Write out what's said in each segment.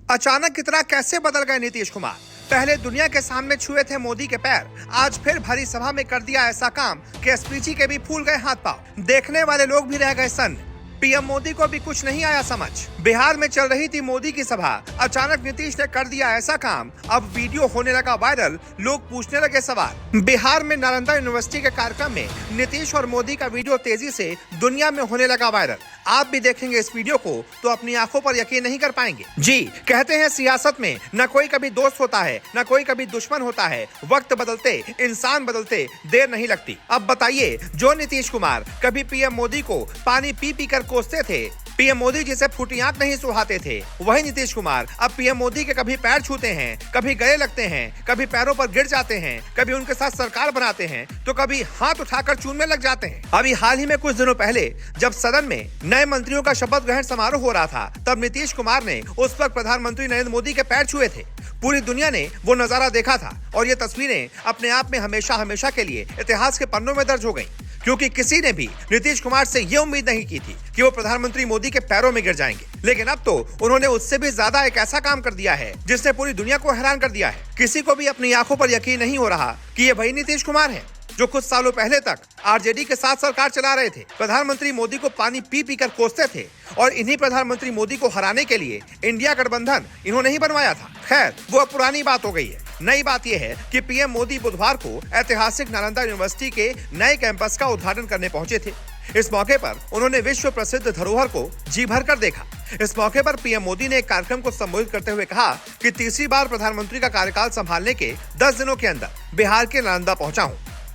अचानक कितना कैसे बदल गए नीतीश कुमार। पहले दुनिया के सामने छुए थे मोदी के पैर, आज फिर भरी सभा में कर दिया ऐसा काम कि एसपीजी के भी फूल गए हाथ पांव। देखने वाले लोग भी रह गए सन्न। पीएम मोदी को भी कुछ नहीं आया समझ। बिहार में चल रही थी मोदी की सभा, अचानक नीतीश ने कर दिया ऐसा काम, अब वीडियो होने लगा वायरल, लोग पूछने लगे सवाल। बिहार में नालंदा यूनिवर्सिटी के कार्यक्रम में नीतीश और मोदी का वीडियो तेजी से दुनिया में होने लगा वायरल। आप भी देखेंगे इस वीडियो को तो अपनी आंखों पर यकीन नहीं कर पाएंगे। जी, कहते हैं सियासत में न कोई कभी दोस्त होता है, न कोई कभी दुश्मन होता है। वक्त बदलते, इंसान बदलते देर नहीं लगती। अब बताइए, जो नीतीश कुमार कभी पीएम मोदी को पानी पी पी कर कोसते थे, पीएम मोदी जिसे फूटी आंख नहीं सुहाते थे, वही नीतीश कुमार अब पीएम मोदी के कभी पैर छूते हैं, कभी गले लगते हैं, कभी पैरों पर गिर जाते हैं, कभी उनके साथ सरकार बनाते हैं, तो कभी हाथ उठाकर चूमने लग जाते हैं। अभी हाल ही में कुछ दिनों पहले जब सदन में नए मंत्रियों का शपथ ग्रहण समारोह हो रहा था, तब नीतीश कुमार ने उस वक्त प्रधानमंत्री नरेंद्र मोदी के पैर छुए थे। पूरी दुनिया ने वो नजारा देखा था और ये तस्वीरें अपने आप में हमेशा हमेशा के लिए इतिहास के पन्नों में दर्ज हो गयी, क्योंकि किसी ने भी नीतीश कुमार से ये उम्मीद नहीं की थी कि वो प्रधानमंत्री मोदी के पैरों में गिर जाएंगे। लेकिन अब तो उन्होंने उससे भी ज्यादा एक ऐसा काम कर दिया है जिसने पूरी दुनिया को हैरान कर दिया है। किसी को भी अपनी आंखों पर यकीन नहीं हो रहा कि ये वही नीतीश कुमार है जो कुछ सालों पहले तक आरजेडी के साथ सरकार चला रहे थे, प्रधानमंत्री मोदी को पानी पी पी कर कोसते थे और इन्हीं प्रधानमंत्री मोदी को हराने के लिए इंडिया गठबंधन इन्होंने ही बनवाया था। खैर, वो अब पुरानी बात हो गई है। नई बात यह है कि पीएम मोदी बुधवार को ऐतिहासिक नालंदा यूनिवर्सिटी के नए कैंपस का उद्घाटन करने पहुंचे थे। इस मौके पर उन्होंने विश्व प्रसिद्ध धरोहर को जी भरकर देखा। इस मौके पर पीएम मोदी ने एक कार्यक्रम को संबोधित करते हुए कहा कि तीसरी बार प्रधानमंत्री का कार्यकाल संभालने के 10 दिनों के अंदर बिहार के नालंदा पहुंचा हूं।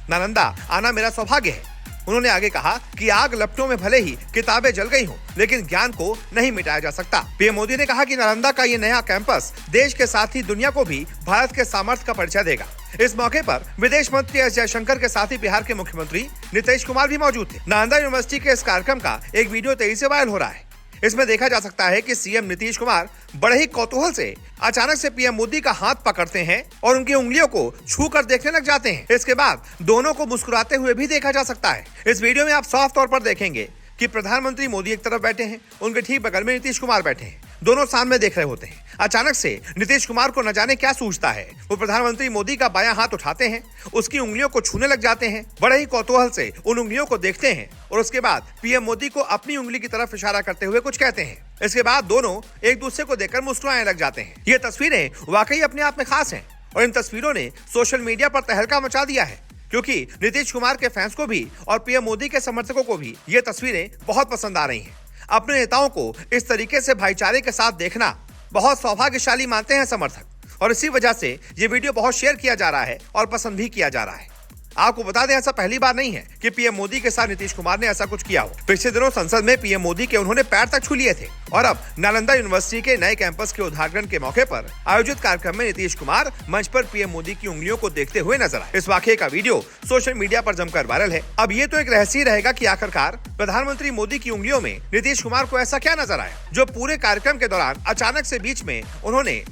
नालंदा आना मेरा सौभाग्य है। उन्होंने आगे कहा कि आग लपटों में भले ही किताबें जल गई हों, लेकिन ज्ञान को नहीं मिटाया जा सकता। पीएम मोदी ने कहा कि नालंदा का ये नया कैंपस देश के साथ ही दुनिया को भी भारत के सामर्थ्य का परिचय देगा। इस मौके पर विदेश मंत्री एस जयशंकर के साथ ही बिहार के मुख्यमंत्री नीतीश कुमार भी मौजूद थे। नालंदा यूनिवर्सिटी के इस कार्यक्रम का एक वीडियो तेजी से वायरल हो रहा है। इसमें देखा जा सकता है कि सीएम नीतीश कुमार बड़े ही कौतूहल से अचानक से पीएम मोदी का हाथ पकड़ते हैं और उनकी उंगलियों को छू कर देखने लग जाते हैं। इसके बाद दोनों को मुस्कुराते हुए भी देखा जा सकता है। इस वीडियो में आप साफ तौर पर देखेंगे कि प्रधानमंत्री मोदी एक तरफ बैठे हैं, उनके ठीक बगल में नीतीश कुमार बैठे हैं, दोनों सामने देख रहे होते हैं। अचानक से नीतीश कुमार को न जाने क्या सूझता है, वो प्रधानमंत्री मोदी का बायां हाथ उठाते हैं, उसकी उंगलियों को छूने लग जाते हैं, बड़े ही कौतूहल से उन उंगलियों को देखते हैं और उसके बाद पीएम मोदी को अपनी उंगली की तरफ इशारा करते हुए कुछ कहते हैं। इसके बाद दोनों एक दूसरे को देखकर मुस्कुराने लग जाते हैं। ये तस्वीरें वाकई अपने आप में खास हैं और इन तस्वीरों ने सोशल मीडिया पर तहलका मचा दिया है, क्योंकि नीतीश कुमार के फैंस को भी और पीएम मोदी के समर्थकों को भी ये तस्वीरें बहुत पसंद आ रही हैं। अपने नेताओं को इस तरीके से भाईचारे के साथ देखना बहुत सौभाग्यशाली मानते हैं समर्थक, और इसी वजह से ये वीडियो बहुत शेयर किया जा रहा है और पसंद भी किया जा रहा है। आपको बता दें, ऐसा पहली बार नहीं है कि पीएम मोदी के साथ नीतीश कुमार ने ऐसा कुछ किया हो। पिछले दिनों संसद में पीएम मोदी के उन्होंने पैर तक छू लिए थे और अब नालंदा यूनिवर्सिटी के नए कैंपस के उद्घाटन के मौके पर आयोजित कार्यक्रम में नीतीश कुमार मंच पर पीएम मोदी की उंगलियों को देखते हुए नजर आए। इस वाकये का वीडियो सोशल मीडिया पर जमकर वायरल है। अब ये तो एक रहस्य रहेगा कि आखिरकार प्रधानमंत्री मोदी की उंगलियों में नीतीश कुमार को ऐसा क्या नजर आया जो पूरे कार्यक्रम के दौरान अचानक से बीच में उन्होंने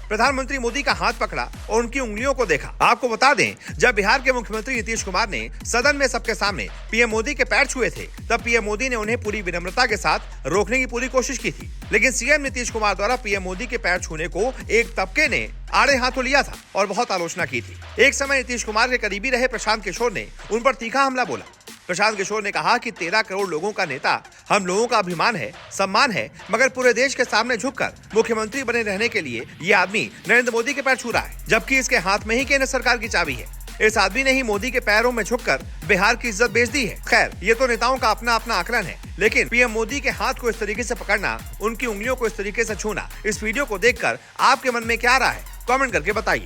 प्रधानमंत्री मोदी का हाथ पकड़ा और उनकी उंगलियों को देखा। आपको बता दें, जब बिहार के मुख्यमंत्री नीतीश कुमार ने सदन में सबके सामने पीएम मोदी के पैर छुए थे, तब पीएम मोदी ने उन्हें पूरी विनम्रता के साथ रोकने की पूरी कोशिश की थी। लेकिन सीएम नीतीश कुमार द्वारा पीएम मोदी के पैर छूने को एक तबके ने आड़े हाथों लिया था और बहुत आलोचना की थी। एक समय नीतीश कुमार के करीबी रहे प्रशांत किशोर ने उन पर तीखा हमला बोला। प्रशांत किशोर ने कहा कि 13 करोड़ लोगों का नेता हम लोगों का अभिमान है, सम्मान है, मगर पूरे देश के सामने झुककर मुख्यमंत्री बने रहने के लिए ये आदमी नरेंद्र मोदी के पैर छू रहा है, जबकि इसके हाथ में ही केंद्र सरकार की चाबी है। इस आदमी ने ही मोदी के पैरों में झुककर बिहार की इज्जत बेच दी है। खैर, ये तो नेताओं का अपना अपना आकलन है, लेकिन पीएम मोदी के हाथ को इस तरीके से पकड़ना, उनकी उंगलियों को इस तरीके से छूना, इस वीडियो को देखकर आपके मन में क्या आ रहा है, कमेंट करके बताइए।